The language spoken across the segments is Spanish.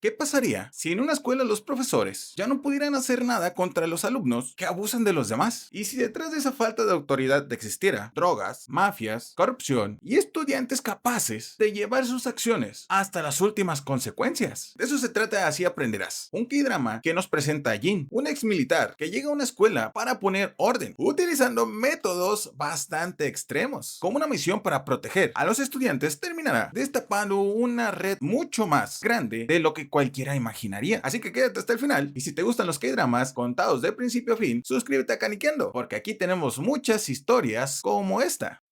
¿Qué pasaría si en una escuela los profesores ya no pudieran hacer nada contra los alumnos que abusan de los demás? Y si detrás de esa falta de autoridad existiera drogas, mafias, corrupción y estudiantes capaces de llevar sus acciones hasta las últimas consecuencias. De eso se trata Así Aprenderás, un K-drama que nos presenta a Jin, un ex militar que llega a una escuela para poner orden, utilizando métodos bastante extremos. Como una misión para proteger a los estudiantes, terminará destapando una red mucho más grande de lo que cualquiera imaginaría. Así que quédate hasta el final, y si te gustan los K-dramas contados de principio a fin, suscríbete a Caniqueando, porque aquí tenemos muchas historias como esta.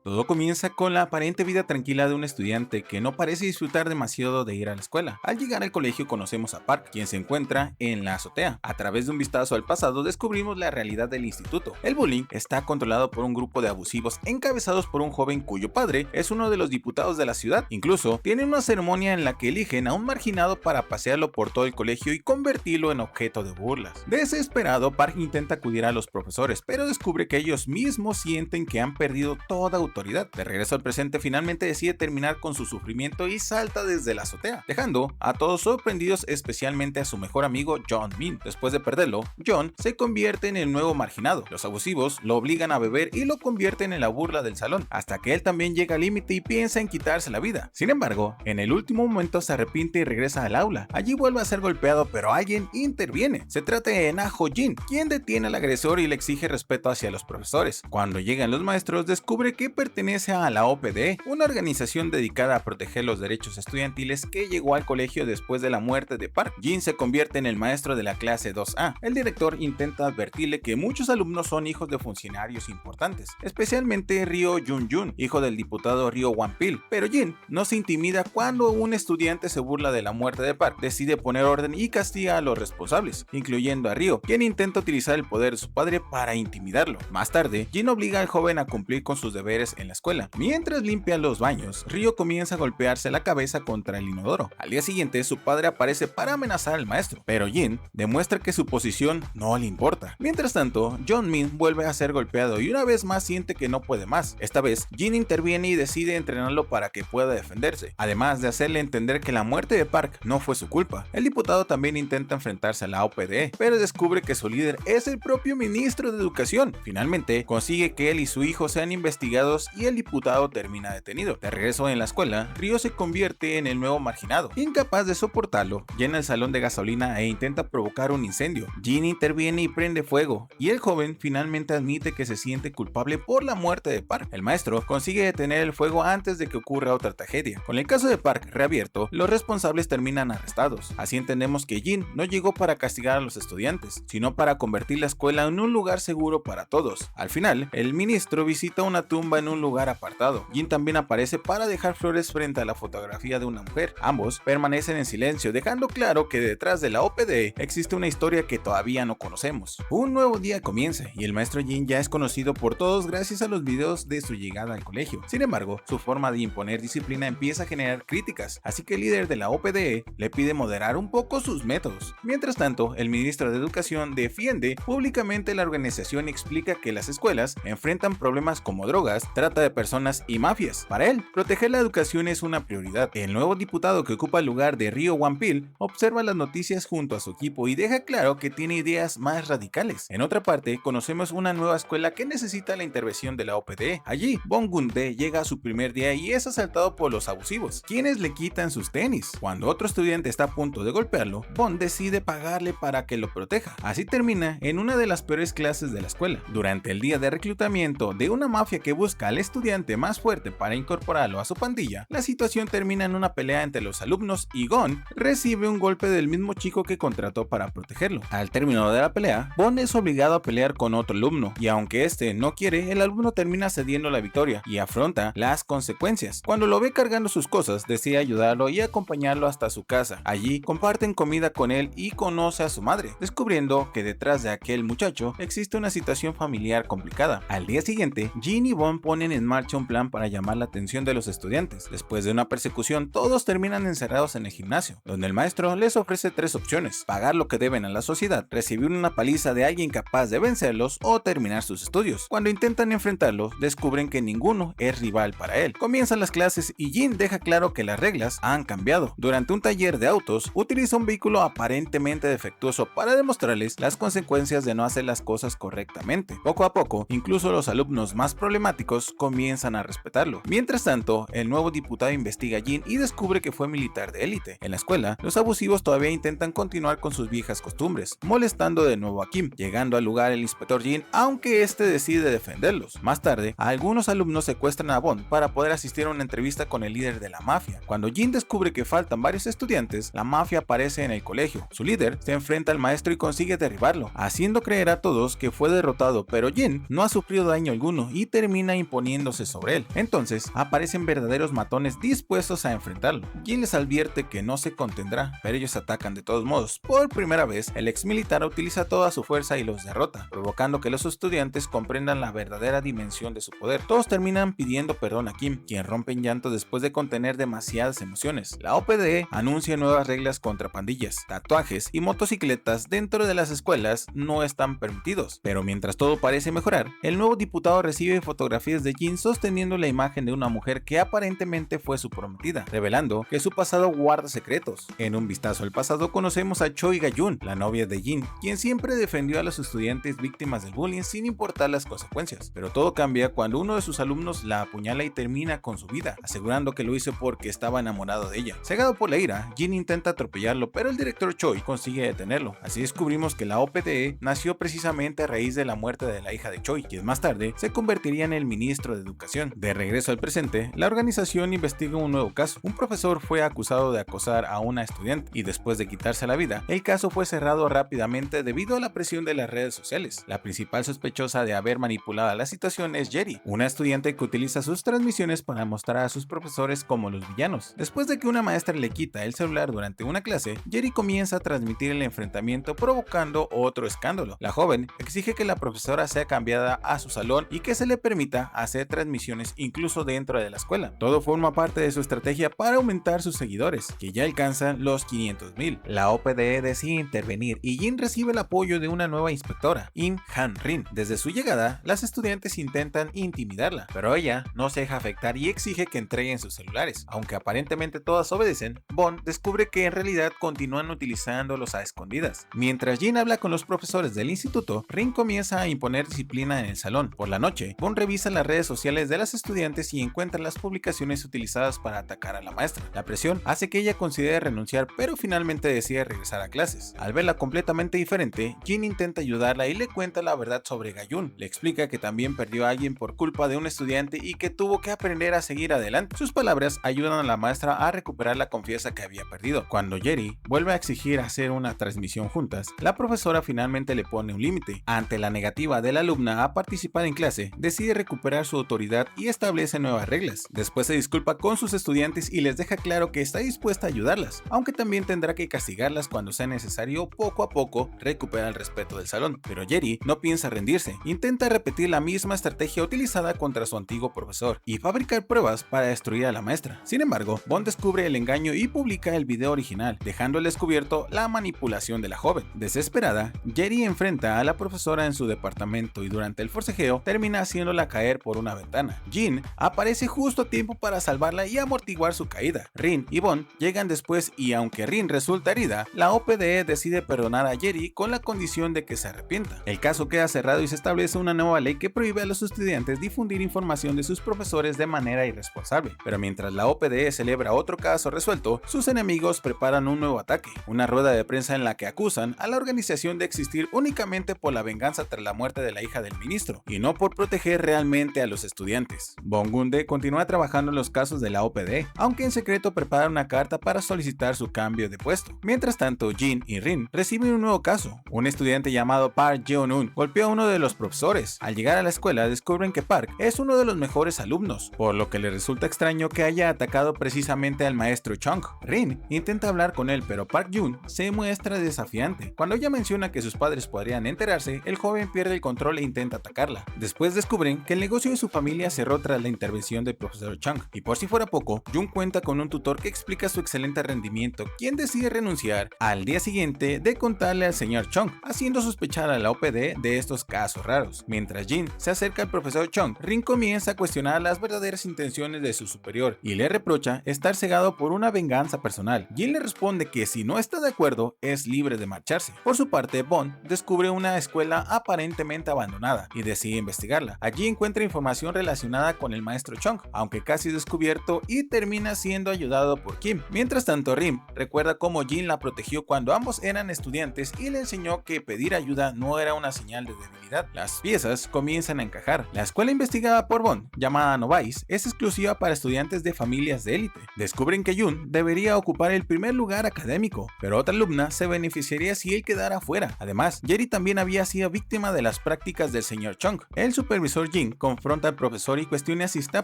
Todo comienza con la aparente vida tranquila de un estudiante que no parece disfrutar demasiado de ir a la escuela. Al llegar al colegio conocemos a Park, quien se encuentra en la azotea. A través de un vistazo al pasado descubrimos la realidad del instituto. El bullying está controlado por un grupo de abusivos encabezados por un joven cuyo padre es uno de los diputados de la ciudad. Incluso tienen una ceremonia en la que eligen a un marginado para pasearlo por todo el colegio y convertirlo en objeto de burlas. Desesperado, Park intenta acudir a los profesores, pero descubre que ellos mismos sienten que han perdido toda autoridad. De regreso al presente, finalmente decide terminar con su sufrimiento y salta desde la azotea, dejando a todos sorprendidos, especialmente a su mejor amigo John Min. Después de perderlo, John se convierte en el nuevo marginado. Los abusivos lo obligan a beber y lo convierten en la burla del salón, hasta que él también llega al límite y piensa en quitarse la vida. Sin embargo, en el último momento se arrepiente y regresa al aula. Allí vuelve a ser golpeado, pero alguien interviene. Se trata de Na Ho-jin, quien detiene al agresor y le exige respeto hacia los profesores. Cuando llegan los maestros, descubre que pertenece a la OPDE, una organización dedicada a proteger los derechos estudiantiles que llegó al colegio después de la muerte de Park. Jin se convierte en el maestro de la clase 2A. El director intenta advertirle que muchos alumnos son hijos de funcionarios importantes, especialmente Ryo Jun-jun, hijo del diputado Ryo Wan-pil, pero Jin no se intimida cuando un estudiante se burla de la muerte de Park. Decide poner orden y castiga a los responsables, incluyendo a Ryo, quien intenta utilizar el poder de su padre para intimidarlo. Más tarde, Jin obliga al joven a cumplir con sus deberes en la escuela. Mientras limpia los baños, Ryo comienza a golpearse la cabeza contra el inodoro. Al día siguiente, su padre aparece para amenazar al maestro, pero Jin demuestra que su posición no le importa. Mientras tanto, John Min vuelve a ser golpeado y una vez más siente que no puede más. Esta vez, Jin interviene y decide entrenarlo para que pueda defenderse, además de hacerle entender que la muerte de Park no fue su culpa. El diputado también intenta enfrentarse a la OPDE, pero descubre que su líder es el propio ministro de Educación. Finalmente, consigue que él y su hijo sean investigados y el diputado termina detenido. De regreso en la escuela, Ryo se convierte en el nuevo marginado. Incapaz de soportarlo, llena el salón de gasolina e intenta provocar un incendio. Jin interviene y prende fuego, y el joven finalmente admite que se siente culpable por la muerte de Park. El maestro consigue detener el fuego antes de que ocurra otra tragedia. Con el caso de Park reabierto, los responsables terminan arrestados. Así entendemos que Jin no llegó para castigar a los estudiantes, sino para convertir la escuela en un lugar seguro para todos. Al final, el ministro visita una tumba en un lugar apartado. Jin también aparece para dejar flores frente a la fotografía de una mujer. Ambos permanecen en silencio, dejando claro que detrás de la OPD existe una historia que todavía no conocemos. Un nuevo día comienza y el maestro Jin ya es conocido por todos gracias a los videos de su llegada al colegio. Sin embargo, su forma de imponer disciplina empieza a generar críticas, así que el líder de la OPDE le pide moderar un poco sus métodos. Mientras tanto, el ministro de Educación defiende públicamente la organización y explica que las escuelas enfrentan problemas como drogas, trata de personas y mafias. Para él, proteger la educación es una prioridad. El nuevo diputado que ocupa el lugar de Ryo Wan-pil observa las noticias junto a su equipo y deja claro que tiene ideas más radicales. En otra parte, conocemos una nueva escuela que necesita la intervención de la OPD. Allí, Bong Gun-tae llega a su primer día y es asaltado por los abusivos, quienes le quitan sus tenis. Cuando otro estudiante está a punto de golpearlo, Bong decide pagarle para que lo proteja. Así termina en una de las peores clases de la escuela. Durante el día de reclutamiento de una mafia que busca al estudiante más fuerte para incorporarlo a su pandilla, la situación termina en una pelea entre los alumnos y Gon recibe un golpe del mismo chico que contrató para protegerlo. Al término de la pelea, Bon es obligado a pelear con otro alumno y aunque este no quiere, el alumno termina cediendo la victoria y afronta las consecuencias. Cuando lo ve cargando sus cosas, decide ayudarlo y acompañarlo hasta su casa. Allí comparten comida con él y conoce a su madre, descubriendo que detrás de aquel muchacho existe una situación familiar complicada. Al día siguiente, Jin y Bon ponen ponen en marcha un plan para llamar la atención de los estudiantes. Después de una persecución, todos terminan encerrados en el gimnasio, donde el maestro les ofrece tres opciones: pagar lo que deben a la sociedad, recibir una paliza de alguien capaz de vencerlos o terminar sus estudios. Cuando intentan enfrentarlo, descubren que ninguno es rival para él. Comienzan las clases y Jin deja claro que las reglas han cambiado. Durante un taller de autos, utiliza un vehículo aparentemente defectuoso para demostrarles las consecuencias de no hacer las cosas correctamente. Poco a poco, incluso los alumnos más problemáticos comienzan a respetarlo. Mientras tanto, el nuevo diputado investiga a Jin y descubre que fue militar de élite. En la escuela, los abusivos todavía intentan continuar con sus viejas costumbres, molestando de nuevo a Kim. Llegando al lugar el inspector Jin, aunque este decide defenderlos. Más tarde, algunos alumnos secuestran a Bond para poder asistir a una entrevista con el líder de la mafia. Cuando Jin descubre que faltan varios estudiantes, la mafia aparece en el colegio. Su líder se enfrenta al maestro y consigue derribarlo, haciendo creer a todos que fue derrotado, pero Jin no ha sufrido daño alguno y termina imponiéndose sobre él. Entonces aparecen verdaderos matones dispuestos a enfrentarlo. Jin les advierte que no se contendrá, pero ellos atacan de todos modos. Por primera vez, el ex militar utiliza toda su fuerza y los derrota, provocando que los estudiantes comprendan la verdadera dimensión de su poder. Todos terminan pidiendo perdón a Kim, quien rompe en llanto después de contener demasiadas emociones. La OPDE anuncia nuevas reglas contra pandillas, tatuajes y motocicletas dentro de las escuelas no están permitidos. Pero mientras todo parece mejorar, el nuevo diputado recibe fotografías de Jin sosteniendo la imagen de una mujer que aparentemente fue su prometida, revelando que su pasado guarda secretos. En un vistazo al pasado conocemos a Choi Ga-yoon, la novia de Jin, quien siempre defendió a los estudiantes víctimas del bullying sin importar las consecuencias. Pero todo cambia cuando uno de sus alumnos la apuñala y termina con su vida, asegurando que lo hizo porque estaba enamorado de ella. Cegado por la ira, Jin intenta atropellarlo, pero el director Choi consigue detenerlo. Así descubrimos que la OPDE nació precisamente a raíz de la muerte de la hija de Choi, quien más tarde se convertiría en el ministro de Educación. De regreso al presente, la organización investiga un nuevo caso. Un profesor fue acusado de acosar a una estudiante y después de quitarse la vida, el caso fue cerrado rápidamente debido a la presión de las redes sociales. La principal sospechosa de haber manipulado la situación es Jerry, una estudiante que utiliza sus transmisiones para mostrar a sus profesores como los villanos. Después de que una maestra le quita el celular durante una clase, Jerry comienza a transmitir el enfrentamiento, provocando otro escándalo. La joven exige que la profesora sea cambiada a su salón y que se le permita hacer transmisiones incluso dentro de la escuela. Todo forma parte de su estrategia para aumentar sus seguidores, que ya alcanzan los 500,000. La OPDE decide intervenir y Jin recibe el apoyo de una nueva inspectora, Im Han-rin. Desde su llegada, las estudiantes intentan intimidarla, pero ella no se deja afectar y exige que entreguen sus celulares. Aunque aparentemente todas obedecen, Bond descubre que en realidad continúan utilizándolos a escondidas. Mientras Jin habla con los profesores del instituto, Rin comienza a imponer disciplina en el salón. Por la noche, Bond revisa las redes sociales de las estudiantes y encuentra las publicaciones utilizadas para atacar a la maestra. La presión hace que ella considere renunciar, pero finalmente decide regresar a clases. Al verla completamente diferente, Jin intenta ayudarla y le cuenta la verdad sobre Ga-yoon. Le explica que también perdió a alguien por culpa de un estudiante y que tuvo que aprender a seguir adelante. Sus palabras ayudan a la maestra a recuperar la confianza que había perdido. Cuando Jerry vuelve a exigir hacer una transmisión juntas, la profesora finalmente le pone un límite. Ante la negativa de la alumna a participar en clase, decide recuperar su autoridad y establece nuevas reglas. Después se disculpa con sus estudiantes y les deja claro que está dispuesta a ayudarlas, aunque también tendrá que castigarlas cuando sea necesario. Poco a poco recupera el respeto del salón. Pero Jerry no piensa rendirse, intenta repetir la misma estrategia utilizada contra su antiguo profesor y fabricar pruebas para destruir a la maestra. Sin embargo, Bond descubre el engaño y publica el video original, dejando al descubierto la manipulación de la joven. Desesperada, Jerry enfrenta a la profesora en su departamento y durante el forcejeo termina haciéndola caer por una ventana. Jin aparece justo a tiempo para salvarla y amortiguar su caída. Rin y Bond llegan después y aunque Rin resulta herida, la OPDE decide perdonar a Jerry con la condición de que se arrepienta. El caso queda cerrado y se establece una nueva ley que prohíbe a los estudiantes difundir información de sus profesores de manera irresponsable. Pero mientras la OPDE celebra otro caso resuelto, sus enemigos preparan un nuevo ataque, una rueda de prensa en la que acusan a la organización de existir únicamente por la venganza tras la muerte de la hija del ministro, y no por proteger realmente a los estudiantes. Bong Gun-de continúa trabajando en los casos de la OPDE, aunque en secreto prepara una carta para solicitar su cambio de puesto. Mientras tanto, Jin y Rin reciben un nuevo caso. Un estudiante llamado Park Jeon-un golpeó a uno de los profesores. Al llegar a la escuela descubren que Park es uno de los mejores alumnos, por lo que le resulta extraño que haya atacado precisamente al maestro Chung. Rin intenta hablar con él, pero Park Jun se muestra desafiante. Cuando ella menciona que sus padres podrían enterarse, el joven pierde el control e intenta atacarla. Después descubren que el negocio de su familia cerró tras la intervención del profesor Chung, y por si fuera poco, Jun cuenta con un tutor que explica su excelente rendimiento, quien decide renunciar al día siguiente de contarle al señor Chung, haciendo sospechar a la OPD de estos casos raros. Mientras Jin se acerca al profesor Chung, Rin comienza a cuestionar las verdaderas intenciones de su superior y le reprocha estar cegado por una venganza personal. Jin le responde que si no está de acuerdo, es libre de marcharse. Por su parte, Bond descubre una escuela aparentemente abandonada y decide investigarla. Allí encuentra información relacionada con el maestro Chung, aunque casi descubierto, y termina siendo ayudado por Kim. Mientras tanto, Rim recuerda cómo Jin la protegió cuando ambos eran estudiantes y le enseñó que pedir ayuda no era una señal de debilidad. Las piezas comienzan a encajar. La escuela investigada por Bond, llamada Novice, es exclusiva para estudiantes de familias de élite. Descubren que Jun debería ocupar el primer lugar académico, pero otra alumna se beneficiaría si él quedara fuera. Además, Jerry también había sido víctima de las prácticas del señor Chung. El supervisor Jin confronta al profesor y cuestiona si está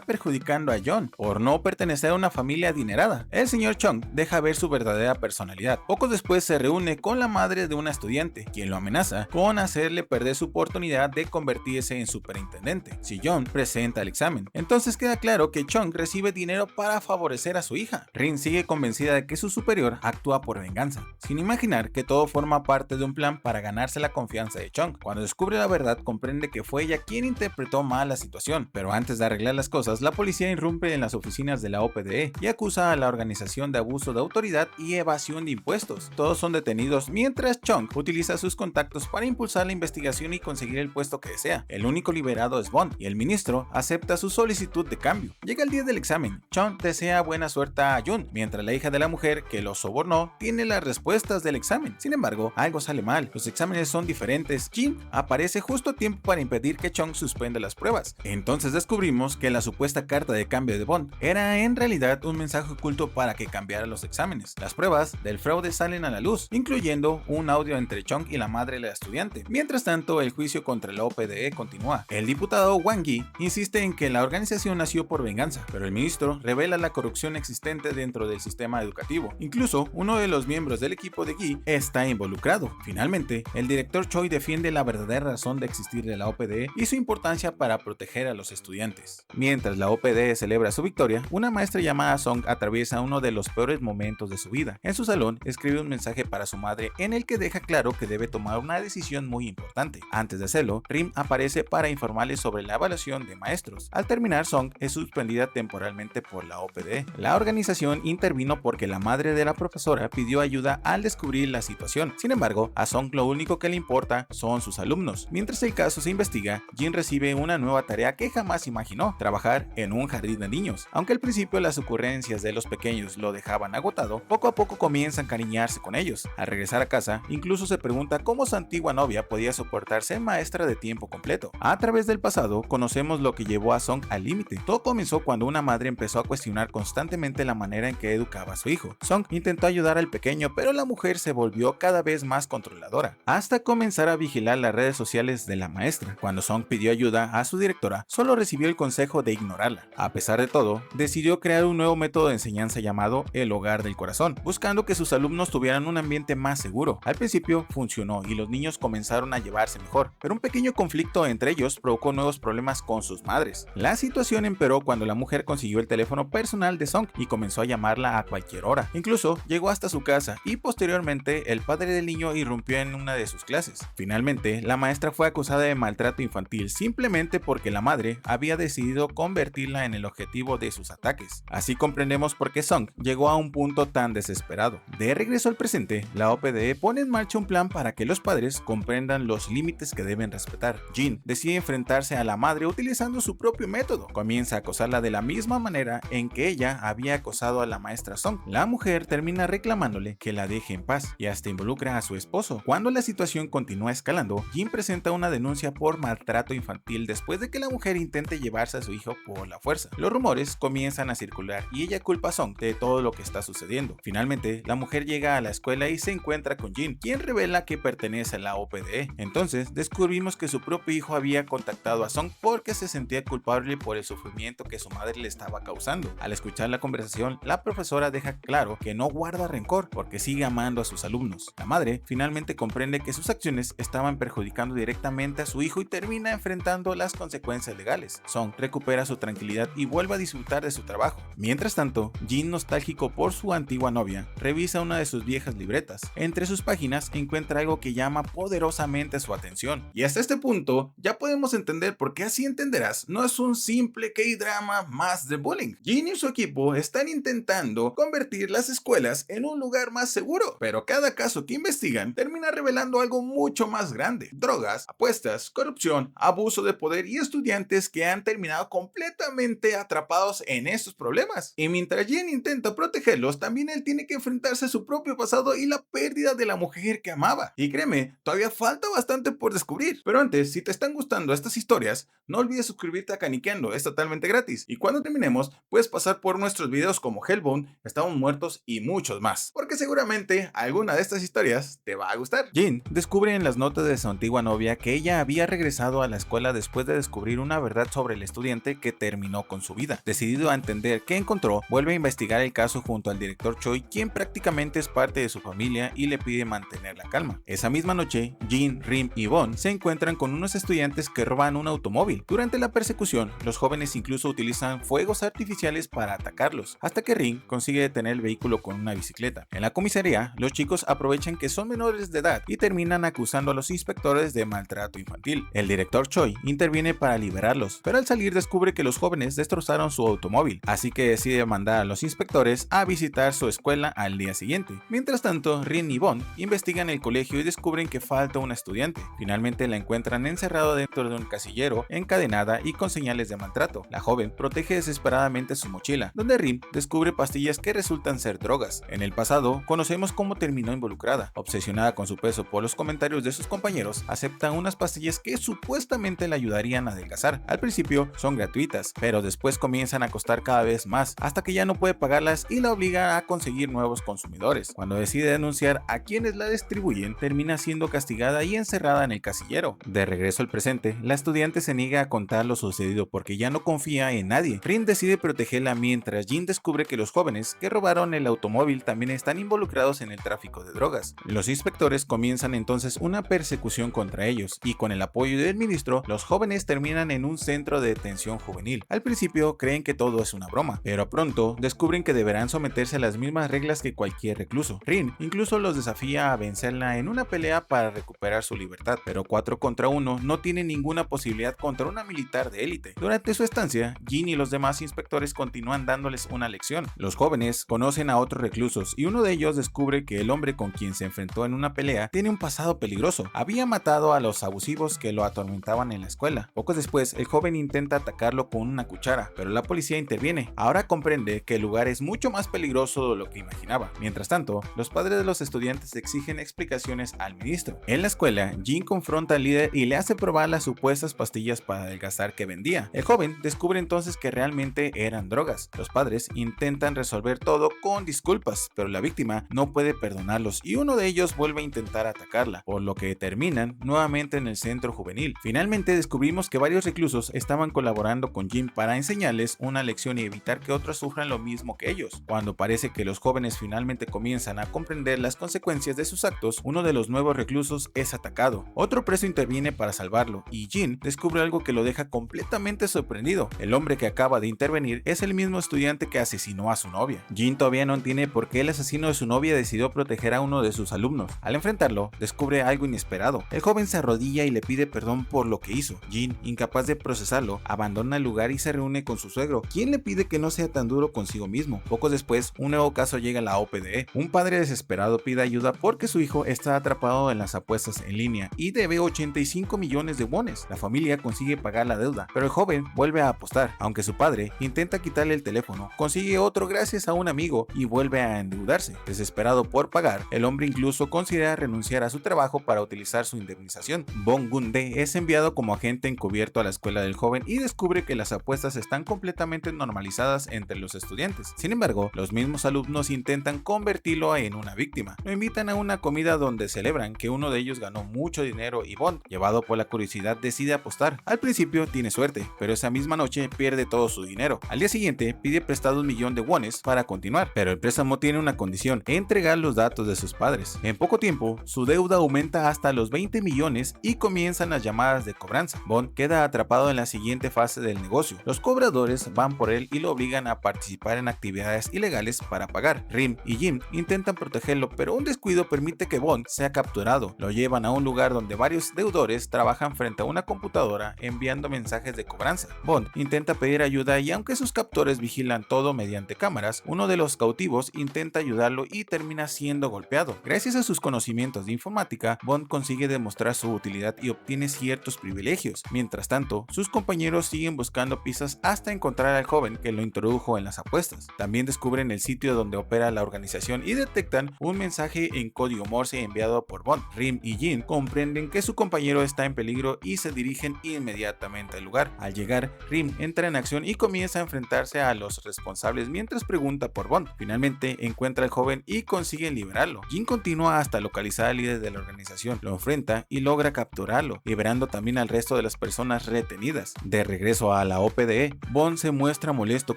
perjudicando a John por no pertenecer a una familia adinerada. El señor Chung deja ver su verdadera personalidad. Poco después se reúne con la madre de una estudiante, quien lo amenaza con hacerle perder su oportunidad de convertirse en superintendente si John presenta el examen. Entonces queda claro que Chung recibe dinero para favorecer a su hija. Rin sigue convencida de que su superior actúa por venganza, sin imaginar que todo forma parte de un plan para ganarse la confianza de Chung. Cuando descubre la verdad, comprende que fue ella quien interpretó mal la situación, pero antes de arreglar las cosas, la policía irrumpe en las oficinas de la OPDE y acusa a la organización de abuso de autoridad y evasión de impuestos. Todos son detenidos mientras Chung utiliza sus contactos para impulsar la investigación y conseguir el puesto que desea. El único liberado es Bond y el ministro acepta su solicitud de cambio. Llega el día del examen. Chung desea buena suerte a Jun, mientras la hija de la mujer que lo sobornó tiene las respuestas del examen. Sin embargo, algo sale mal. Los exámenes son diferentes. Jin aparece justo a tiempo para impedir que Chung suspenda las pruebas. Entonces descubrimos que la supuesta carta de cambio de Bond era en realidad un mensaje oculto para que cambiara los exámenes. Las pruebas del fraude salen a la luz, incluyendo un audio entre Chung y la madre de la estudiante. Mientras tanto, el juicio contra la OPDE continúa. El diputado Wang Yi insiste en que la organización nació por venganza, pero el ministro revela la corrupción existente dentro del sistema educativo. Incluso uno de los miembros del equipo de Yi está involucrado. Finalmente, el director Choi defiende la verdadera razón de existir de la OPDE y su importancia para proteger a los estudiantes. Mientras la OPDE celebra su victoria, una maestra llamada Song atraviesa uno de los peores momentos de su vida. En su salón escribe un mensaje para su madre en el que deja claro que debe tomar una decisión muy importante. Antes de hacerlo, Rim aparece para informarle sobre la evaluación de maestros. Al terminar, Song es suspendida temporalmente por la OPDE. La organización intervino porque la madre de la profesora pidió ayuda al descubrir la situación. Sin embargo, a Song lo único que le importa son sus alumnos. Mientras el caso se investiga, Jin recibe una nueva tarea que jamás imaginó: trabajar en un jardín de niños. Aunque al principio las ocurrencias de los pequeños lo dejaban agotado, poco a poco comienza a encariñarse con ellos. Al regresar a casa, incluso se pregunta cómo su antigua novia podía soportar ser maestra de tiempo completo. A través del pasado, conocemos lo que llevó a Song al límite. Todo comenzó cuando una madre empezó a cuestionar constantemente la manera en que educaba a su hijo. Song intentó ayudar al pequeño, pero la mujer se volvió cada vez más controladora, hasta comenzar a vigilar las redes sociales de la maestra. Cuando Song pidió ayuda a su directora, solo recibió el consejo de ignorarla. A pesar de todo, decidió crear un nuevo método de enseñanza llamado el hogar del corazón, buscando que sus alumnos tuvieran un ambiente más seguro. Al principio funcionó y los niños comenzaron a llevarse mejor, pero un pequeño conflicto entre ellos provocó nuevos problemas con sus madres. La situación empeoró cuando la mujer consiguió el teléfono personal de Song y comenzó a llamarla a cualquier hora. Incluso llegó hasta su casa y posteriormente el padre del niño irrumpió en una de sus clases. Finalmente, la maestra fue acusada de maltrato infantil simplemente porque la madre había decidido convertirla en el objetivo de sus ataques. Así comprendemos por qué Song llegó a un punto tan desesperado. De regreso al presente, la OPDE pone en marcha un plan para que los padres comprendan los límites que deben respetar. Jin decide enfrentarse a la madre utilizando su propio método. Comienza a acosarla de la misma manera en que ella había acosado a la maestra Song. La mujer termina reclamándole que la deje en paz y hasta involucra a su esposo. Cuando la situación continúa escalando, Jin presenta una denuncia por maltrato infantil después de que la mujer intente llevarse a su hijo por la fuerza. Los rumores comienzan a circular y ella culpa a Song de todo lo que está sucediendo. Finalmente, la mujer llega a la escuela y se encuentra con Jin, quien revela que pertenece a la OPDE. Entonces, descubrimos que su propio hijo había contactado a Song porque se sentía culpable por el sufrimiento que su madre le estaba causando. Al escuchar la conversación, la profesora deja claro que no guarda rencor porque sigue amando a sus alumnos. La madre finalmente comprende que sus acciones estaban perjudicando directamente a su hijo y termina enfrentando las consecuencias consecuencias legales. Song recupera su tranquilidad y vuelve a disfrutar de su trabajo. Mientras tanto, Jin, nostálgico por su antigua novia, revisa una de sus viejas libretas. Entre sus páginas encuentra algo que llama poderosamente su atención. Y hasta este punto, ya podemos entender por qué Así Entenderás no es un simple K-drama más de bullying. Jin y su equipo están intentando convertir las escuelas en un lugar más seguro, pero cada caso que investigan termina revelando algo mucho más grande: drogas, apuestas, corrupción, abuso de poder y estudiantes que han terminado completamente atrapados en estos problemas. Y mientras Jin intenta protegerlos, también él tiene que enfrentarse a su propio pasado y la pérdida de la mujer que amaba. Y créeme, todavía falta bastante por descubrir. Pero antes, si te están gustando estas historias, no olvides suscribirte a Caniqueando, es totalmente gratis. Y cuando terminemos, puedes pasar por nuestros videos como Hellbound, Estamos Muertos y muchos más, porque seguramente alguna de estas historias te va a gustar. Jin descubre en las notas de su antigua novia que ella había regresado a la escuela después de descubrir una verdad sobre el estudiante que terminó con su vida. Decidido a entender qué encontró, vuelve a investigar el caso junto al director Choi, quien prácticamente es parte de su familia y le pide mantener la calma. Esa misma noche, Jin, Rim y Bon se encuentran con unos estudiantes que roban un automóvil. Durante la persecución, los jóvenes incluso utilizan fuegos artificiales para atacarlos, hasta que Rim consigue detener el vehículo con una bicicleta. En la comisaría, los chicos aprovechan que son menores de edad y terminan acusando a los inspectores de maltrato infantil. El director Choi interviene para liberarlos, pero al salir descubre que los jóvenes destrozaron su automóvil, así que decide mandar a los inspectores a visitar su escuela al día siguiente. Mientras tanto, Rin y Bond investigan el colegio y descubren que falta una estudiante. Finalmente la encuentran encerrada dentro de un casillero, encadenada y con señales de maltrato. La joven protege desesperadamente su mochila, donde Rin descubre pastillas que resultan ser drogas. En el pasado, conocemos cómo terminó involucrada. Obsesionada con su peso por los comentarios de sus compañeros, acepta unas pastillas que supuestamente le ayudarían a adelgazar. Al principio son gratuitas, pero después comienzan a costar cada vez más, hasta que ya no puede pagarlas y la obliga a conseguir nuevos consumidores. Cuando decide denunciar a quienes la distribuyen, termina siendo castigada y encerrada en el casillero. De regreso al presente, la estudiante se niega a contar lo sucedido porque ya no confía en nadie. Rin decide protegerla mientras Jin descubre que los jóvenes que robaron el automóvil también están involucrados en el tráfico de drogas. Los inspectores comienzan entonces una persecución contra ellos y con el apoyo del ministro, los jóvenes terminan en un centro de detención juvenil. Al principio creen que todo es una broma, pero pronto descubren que deberán someterse a las mismas reglas que cualquier recluso. Rin incluso los desafía a vencerla en una pelea para recuperar su libertad, pero 4 contra 1 no tienen ninguna posibilidad contra una militar de élite. Durante su estancia, Jin y los demás inspectores continúan dándoles una lección. Los jóvenes conocen a otros reclusos y uno de ellos descubre que el hombre con quien se enfrentó en una pelea tiene un pasado peligroso. Había matado a los abusivos que lo atormentaban en la escuela. Poco después, el joven intenta atacarlo con una cuchara, pero la policía interviene. Ahora comprende que el lugar es mucho más peligroso de lo que imaginaba. Mientras tanto, los padres de los estudiantes exigen explicaciones al ministro. En la escuela, Jin confronta al líder y le hace probar las supuestas pastillas para adelgazar que vendía. El joven descubre entonces que realmente eran drogas. Los padres intentan resolver todo con disculpas, pero la víctima no puede perdonarlos y uno de ellos vuelve a intentar atacarla, por lo que terminan nuevamente en el centro juvenil. Finalmente descubrimos que varios reclusos estaban colaborando con Jin para enseñarles una lección y evitar que otros sufran lo mismo que ellos. Cuando parece que los jóvenes finalmente comienzan a comprender las consecuencias de sus actos, uno de los nuevos reclusos es atacado. Otro preso interviene para salvarlo y Jin descubre algo que lo deja completamente sorprendido. El hombre que acaba de intervenir es el mismo estudiante que asesinó a su novia. Jin todavía no entiende por qué el asesino de su novia decidió proteger a uno de sus alumnos. Al enfrentarlo, descubre algo inesperado. El joven se arrodilla y le pide perdón por lo que hizo. Jin, incapaz de procesarlo, abandona el lugar y se reúne con su suegro, quien le pide que no sea tan duro consigo mismo. Poco después, un nuevo caso llega a la OPDE. Un padre desesperado pide ayuda porque su hijo está atrapado en las apuestas en línea y debe 85 millones de wones. La familia consigue pagar la deuda, pero el joven vuelve a apostar. Aunque su padre intenta quitarle el teléfono, consigue otro gracias a un amigo y vuelve a endeudarse. Desesperado por pagar, el hombre incluso considera renunciar a su trabajo para utilizar su indemnización. Bong Gun-dae es enviado como agente encubierto a la escuela del joven y descubre que las apuestas están completamente normalizadas entre los estudiantes. Sin embargo, los mismos alumnos intentan convertirlo en una víctima. Lo invitan a una comida donde celebran que uno de ellos ganó mucho dinero y Bond, llevado por la curiosidad, decide apostar. Al principio tiene suerte, pero esa misma noche pierde todo su dinero. Al día siguiente pide prestado 1.000.000 de wones para continuar, pero el préstamo tiene una condición: entregar los datos de sus padres. En poco tiempo, su deuda aumenta hasta los 20 millones y comienzan las llamadas de cobranza. Bond queda queda atrapado en la siguiente fase del negocio. Los cobradores van por él y lo obligan a participar en actividades ilegales para pagar. Rim y Jim intentan protegerlo, pero un descuido permite que Bond sea capturado. Lo llevan a un lugar donde varios deudores trabajan frente a una computadora enviando mensajes de cobranza. Bond intenta pedir ayuda y aunque sus captores vigilan todo mediante cámaras, uno de los cautivos intenta ayudarlo y termina siendo golpeado. Gracias a sus conocimientos de informática, Bond consigue demostrar su utilidad y obtiene ciertos privilegios. Mientras tanto, sus compañeros siguen buscando pistas hasta encontrar al joven que lo introdujo en las apuestas. También descubren el sitio donde opera la organización y detectan un mensaje en código Morse enviado por Bond. Rim y Jin comprenden que su compañero está en peligro y se dirigen inmediatamente al lugar. Al llegar, Rim entra en acción y comienza a enfrentarse a los responsables mientras pregunta por Bond. Finalmente encuentra al joven y consigue liberarlo. Jin continúa hasta localizar al líder de la organización, lo enfrenta y logra capturarlo, liberando también al resto de las personas retenidas. De regreso a la OPDE, Bond se muestra molesto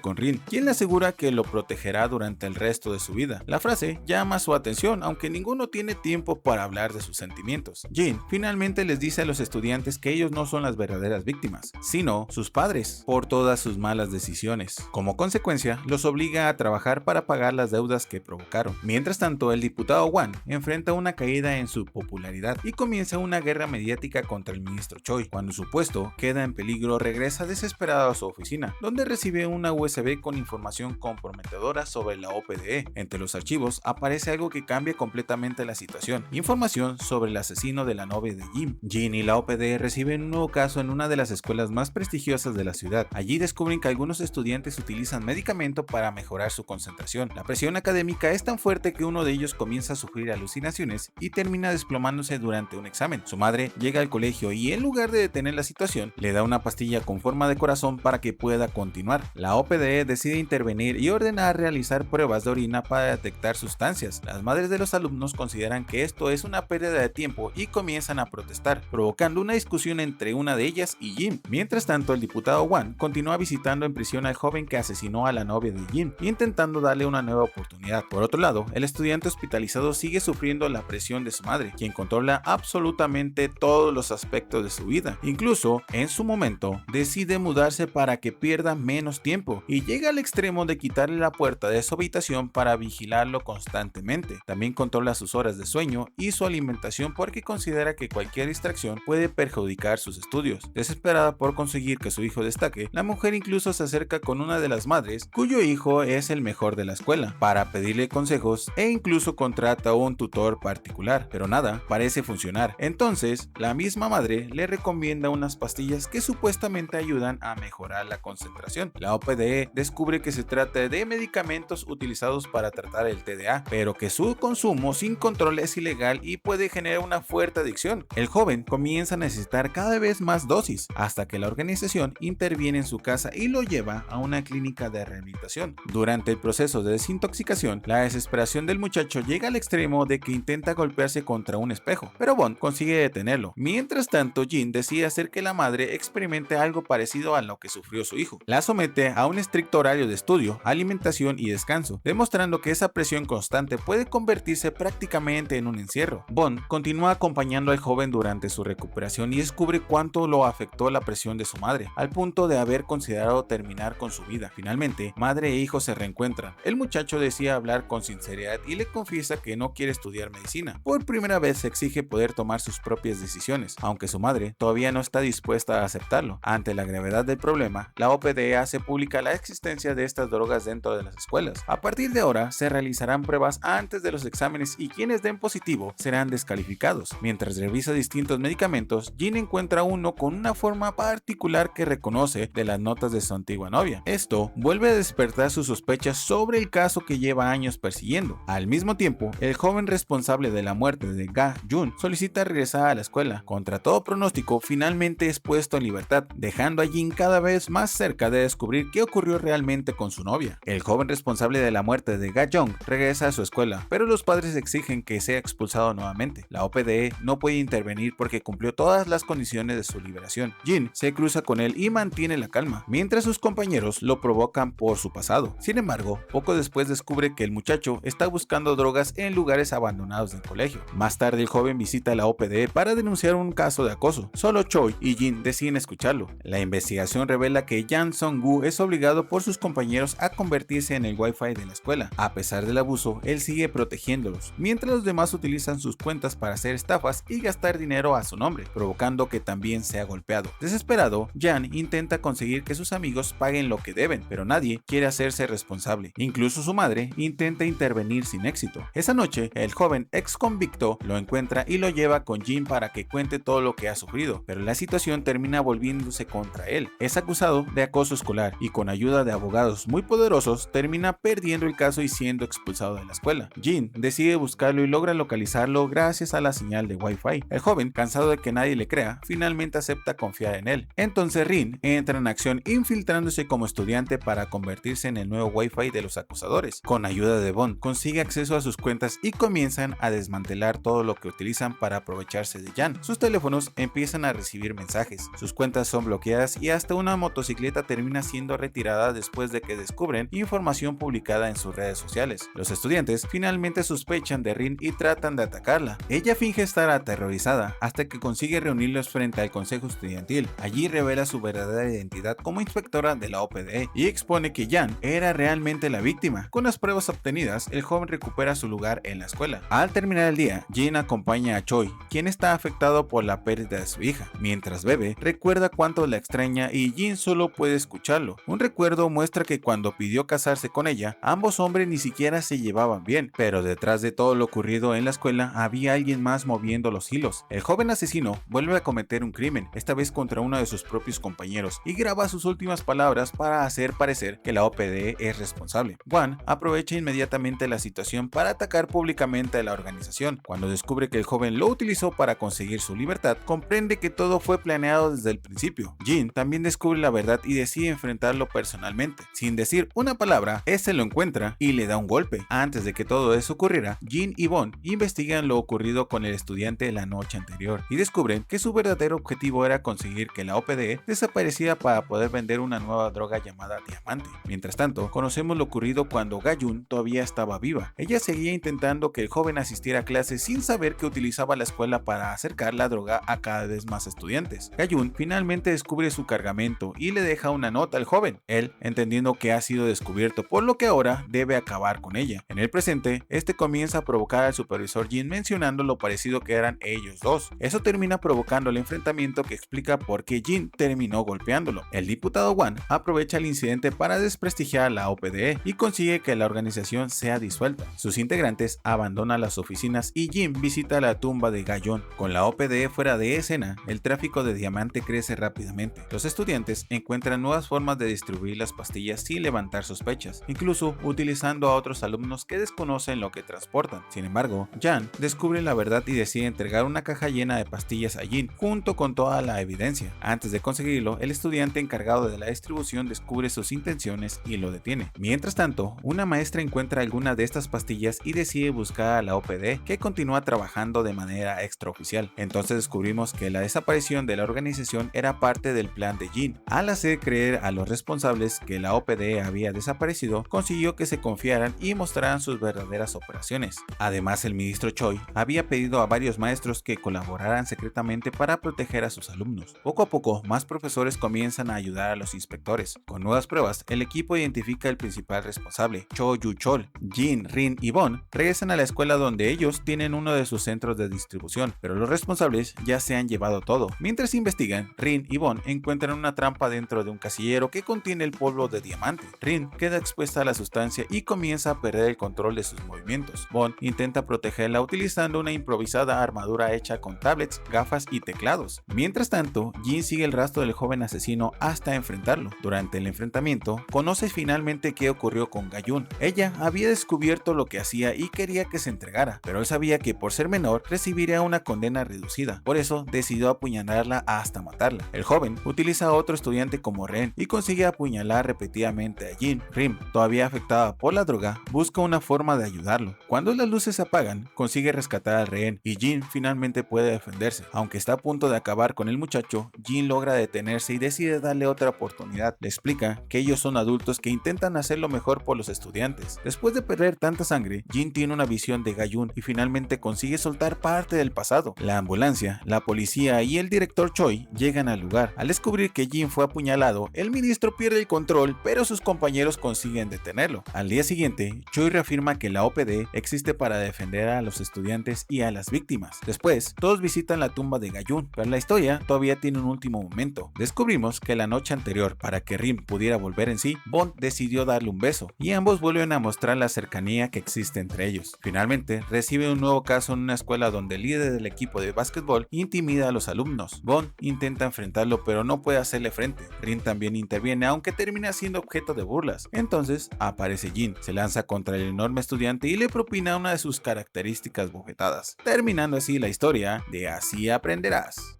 con Rim, quien le asegura que lo protegerá durante el resto de su vida. La frase llama su atención, aunque ninguno tiene tiempo para hablar de sus sentimientos. Jin finalmente les dice a los estudiantes que ellos no son las verdaderas víctimas, sino sus padres, por todas sus malas decisiones. Como consecuencia, los obliga a trabajar para pagar las deudas que provocaron. Mientras tanto, el diputado Wan enfrenta una caída en su popularidad y comienza una guerra mediática contra el ministro Choi. Cuando su puesto queda en peligro, regresa desesperado a su oficina, donde recibe una USB con información comprometedora sobre la OPDE. Entre los archivos aparece algo que cambia completamente la situación: información sobre el asesino de la novia de Jim. Jin y la OPDE reciben un nuevo caso en una de las escuelas más prestigiosas de la ciudad. Allí descubren que algunos estudiantes utilizan medicamento para mejorar su concentración. La presión académica es tan fuerte que uno de ellos comienza a sufrir alucinaciones y termina desplomándose durante un examen. Su madre llega al colegio y en lugar de detener la situación, le da una pastilla con forma de corazón para que pueda continuar. La OPDE decide intervenir y ordena realizar pruebas de orina para detectar sustancias. Las madres de los alumnos consideran que esto es una pérdida de tiempo y comienzan a protestar, provocando una discusión entre una de ellas y Jim. Mientras tanto, el diputado Wan continúa visitando en prisión al joven que asesinó a la novia de Jim, intentando darle una nueva oportunidad. Por otro lado, el estudiante hospitalizado sigue sufriendo la presión de su madre, quien controla absolutamente todos los aspectos de su vida. Incluso, en su momento, decide mudarse para que pierda menos tiempo y llega al extremo de quitarle la puerta de su habitación para vigilarlo constantemente. También controla sus horas de sueño y su alimentación porque considera que cualquier distracción puede perjudicar sus estudios. Desesperada por conseguir que su hijo destaque, la mujer incluso se acerca con una de las madres, cuyo hijo es el mejor de la escuela, para pedirle consejos e incluso contrata un tutor particular, pero nada parece funcionar. Entonces, la misma madre le recomienda unas pastillas que supuestamente ayudan a mejorar la concentración. La OPDE descubre que se trata de medicamentos utilizados para tratar el TDA, pero que su consumo sin control es ilegal y puede generar una fuerte adicción. El joven comienza a necesitar cada vez más dosis, hasta que la organización interviene en su casa y lo lleva a una clínica de rehabilitación. Durante el proceso de desintoxicación, la desesperación del muchacho llega al extremo de que intenta golpearse contra un espejo, pero Bond consigue detenerlo. Mientras tanto, Jin decide hacer que la madre experimente algo parecido a lo que sufrió su hijo. La somete a un estricto horario de estudio, alimentación y descanso, demostrando que esa presión constante puede convertirse prácticamente en un encierro. Bond continúa acompañando al joven durante su recuperación y descubre cuánto lo afectó la presión de su madre, al punto de haber considerado terminar con su vida. Finalmente, madre e hijo se reencuentran. El muchacho decide hablar con sinceridad y le confiesa que no quiere estudiar medicina. Por primera vez exige poder tomar sus propias decisiones, aunque su madre todavía no está dispuesta a aceptarlo. Ante la gravedad del problema, la OPDE hace pública la existencia de estas drogas dentro de las escuelas. A partir de ahora, se realizarán pruebas antes de los exámenes y quienes den positivo serán descalificados. Mientras revisa distintos medicamentos, Jin encuentra uno con una forma particular que reconoce de las notas de su antigua novia. Esto vuelve a despertar sus sospechas sobre el caso que lleva años persiguiendo. Al mismo tiempo, el joven responsable de la muerte de Ga Jun solicita regresar a la escuela. Contra todo pronóstico, finalmente es puesto en libertad, dejando a Jin cada vez más cerca de descubrir qué ocurrió realmente con su novia. El joven responsable de la muerte de Ga Jong regresa a su escuela, pero los padres exigen que sea expulsado nuevamente. La OPDE no puede intervenir porque cumplió todas las condiciones de su liberación. Jin se cruza con él y mantiene la calma, mientras sus compañeros lo provocan por su pasado. Sin embargo, poco después descubre que el muchacho está buscando drogas en lugares abandonados del colegio. Más tarde, el joven visita la OPDE para denunciar un caso de acoso. Solo Choi y Jin Jin deciden escucharlo. La investigación revela que Yang Song-gu es obligado por sus compañeros a convertirse en el Wi-Fi de la escuela. A pesar del abuso, él sigue protegiéndolos, mientras los demás utilizan sus cuentas para hacer estafas y gastar dinero a su nombre, provocando que también sea golpeado. Desesperado, Yang intenta conseguir que sus amigos paguen lo que deben, pero nadie quiere hacerse responsable. Incluso su madre intenta intervenir sin éxito. Esa noche, el joven ex convicto lo encuentra y lo lleva con Jin para que cuente todo lo que ha sufrido, pero la situación termina volviéndose contra él. Es acusado de acoso escolar y con ayuda de abogados muy poderosos termina perdiendo el caso y siendo expulsado de la escuela. Jin decide buscarlo y logra localizarlo gracias a la señal de Wi-Fi. El joven, cansado de que nadie le crea, finalmente acepta confiar en él. Entonces Rin entra en acción infiltrándose como estudiante para convertirse en el nuevo Wi-Fi de los acusadores. Con ayuda de Bond, consigue acceso a sus cuentas y comienzan a desmantelar todo lo que utilizan para aprovecharse de Jan. Sus teléfonos empiezan a recibir mensajes, sus cuentas son bloqueadas y hasta una motocicleta termina siendo retirada después de que descubren información publicada en sus redes sociales. Los estudiantes finalmente sospechan de Rin y tratan de atacarla. Ella finge estar aterrorizada hasta que consigue reunirlos frente al consejo estudiantil. Allí revela su verdadera identidad como inspectora de la OPDE y expone que Jan era realmente la víctima. Con las pruebas obtenidas, el joven recupera su lugar en la escuela. Al terminar el día, Jin acompaña a Choi, quien está afectado por la pérdida de su hija. Mientras bebe, recuerda cuánto la extraña y Jin solo puede escucharlo. Un recuerdo muestra que cuando pidió casarse con ella, ambos hombres ni siquiera se llevaban bien, pero detrás de todo lo ocurrido en la escuela había alguien más moviendo los hilos. El joven asesino vuelve a cometer un crimen, esta vez contra uno de sus propios compañeros, y graba sus últimas palabras para hacer parecer que la OPD es responsable. Wan aprovecha inmediatamente la situación para atacar públicamente a la organización. Cuando descubre que el joven lo utilizó para conseguir su libertad, comprende que todo fue planeado desde el principio. Jin también descubre la verdad y decide enfrentarlo personalmente. Sin decir una palabra, este lo encuentra y le da un golpe. Antes de que todo eso ocurriera, Jin y Bond investigan lo ocurrido con el estudiante la noche anterior y descubren que su verdadero objetivo era conseguir que la OPD desapareciera para poder vender una nueva droga llamada diamante. Mientras tanto, conocemos lo ocurrido cuando Ga-Jun todavía estaba viva. Ella seguía intentando que el joven asistiera a clases sin saber que utilizaba la escuela para acercar la droga a cada vez más estudiantes. Ga-Jun finalmente descubre su cargamento y le deja una nota al joven, él entendiendo que ha sido descubierto, por lo que ahora debe acabar con ella. En el presente, este comienza a provocar al supervisor Jin mencionando lo parecido que eran ellos dos. Eso termina provocando el enfrentamiento que explica por qué Jin terminó golpeándolo. El diputado Wan aprovecha el incidente para desprestigiar a la OPDE y consigue que la organización sea disuelta. Sus integrantes abandonan las oficinas y Jin visita la tumba de Ga-Jun. Con la OPDE fuera de escena, el tráfico de diamante crece rápidamente. Los estudiantes encuentran nuevas formas de distribuir las pastillas sin levantar sospechas, incluso utilizando a otros alumnos que desconocen lo que transportan. Sin embargo, Jan descubre la verdad y decide entregar una caja llena de pastillas a Jin, junto con toda la evidencia. Antes de conseguirlo, el estudiante encargado de la distribución descubre sus intenciones y lo detiene. Mientras tanto, una maestra encuentra alguna de estas pastillas y decide buscar a la OPD, que continúa trabajando de manera extraoficial. Entonces descubrimos que la desaparición de la organización era parte del plan de Jin. Al hacer creer a los responsables que la OPD había desaparecido, consiguió que se confiaran y mostraran sus verdaderas operaciones. Además, el ministro Choi había pedido a varios maestros que colaboraran secretamente para proteger a sus alumnos. Poco a poco, más profesores comienzan a ayudar a los inspectores. Con nuevas pruebas, el equipo identifica al principal responsable, Cho Yu-chol. Jin, Rin y Bond regresan a la escuela donde ellos tienen uno de sus centros de distribución, pero los responsables ya se han llevado todo. Mientras investigan, Rin y Bond encuentran una trampa dentro de un casillero que contiene el polvo de diamante. Rin queda expuesta a la sustancia y comienza a perder el control de sus movimientos. Bond intenta protegerla utilizando una improvisada armadura hecha con tablets, gafas y teclados. Mientras tanto, Jin sigue el rastro del joven asesino hasta enfrentarlo. Durante el enfrentamiento, conoce finalmente qué ocurrió con Ga-Jun. Ella había descubierto lo que hacía y quería que se entregara, pero él sabía que por ser menor recibiría una condena reducida. Por eso decidió apuñalarla hasta matarla. El joven utiliza a otro estudiante como rehén y consigue apuñalar repetidamente a Jin. Rim, todavía afectada por la droga, busca una forma de ayudarlo. Cuando las luces se apagan, consigue rescatar al rehén y Jin finalmente puede defenderse. Aunque está a punto de acabar con el muchacho, Jin logra detenerse y decide darle otra oportunidad. Le explica que ellos son adultos que intentan hacer lo mejor por los estudiantes. Después de perder tanta sangre, Jin tiene una visión de Ga-Jun y finalmente consigue soltar parte del pasado. La ambulancia, la policía y el director Choi Choi llegan al lugar. Al descubrir que Jin fue apuñalado, el ministro pierde el control, pero sus compañeros consiguen detenerlo. Al día siguiente, Choi reafirma que la OPD existe para defender a los estudiantes y a las víctimas. Después, todos visitan la tumba de Gayun, pero la historia todavía tiene un último momento. Descubrimos que la noche anterior, para que Rim pudiera volver en sí, Bond decidió darle un beso, y ambos vuelven a mostrar la cercanía que existe entre ellos. Finalmente, recibe un nuevo caso en una escuela donde el líder del equipo de básquetbol intimida a los alumnos. Bond intenta enfrentarlo, pero no puede hacerle frente. Rim también interviene, aunque termina siendo objeto de burlas. Entonces aparece Jin, se lanza contra el enorme estudiante y le propina una de sus características bofetadas, terminando así la historia de Así aprenderás.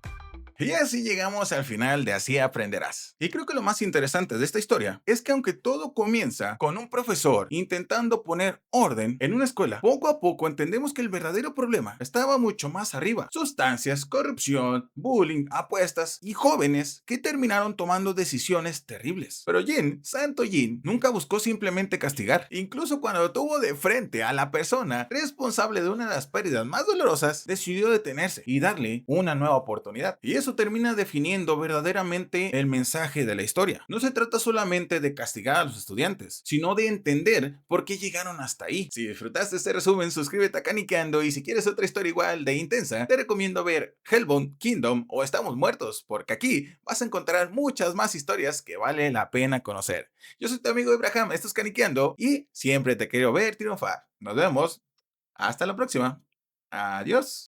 Y así llegamos al final de Así aprenderás. Y creo que lo más interesante de esta historia es que aunque todo comienza con un profesor intentando poner orden en una escuela, poco a poco entendemos que el verdadero problema estaba mucho más arriba. Sustancias, corrupción, bullying, apuestas y jóvenes que terminaron tomando decisiones terribles. Pero Jin, Santo Jin, nunca buscó simplemente castigar. Incluso cuando tuvo de frente a la persona responsable de una de las pérdidas más dolorosas, decidió detenerse y darle una nueva oportunidad. Y eso termina definiendo verdaderamente el mensaje de la historia. No se trata solamente de castigar a los estudiantes, sino de entender por qué llegaron hasta ahí. Si disfrutaste este resumen, suscríbete a Canicando, y si quieres otra historia igual de intensa, te recomiendo ver Hellbound, Kingdom o Estamos Muertos, porque aquí vas a encontrar muchas más historias que vale la pena conocer. Yo soy tu amigo Abraham, esto es Caniqueando y siempre te quiero ver triunfar. Nos vemos. Hasta la próxima. Adiós.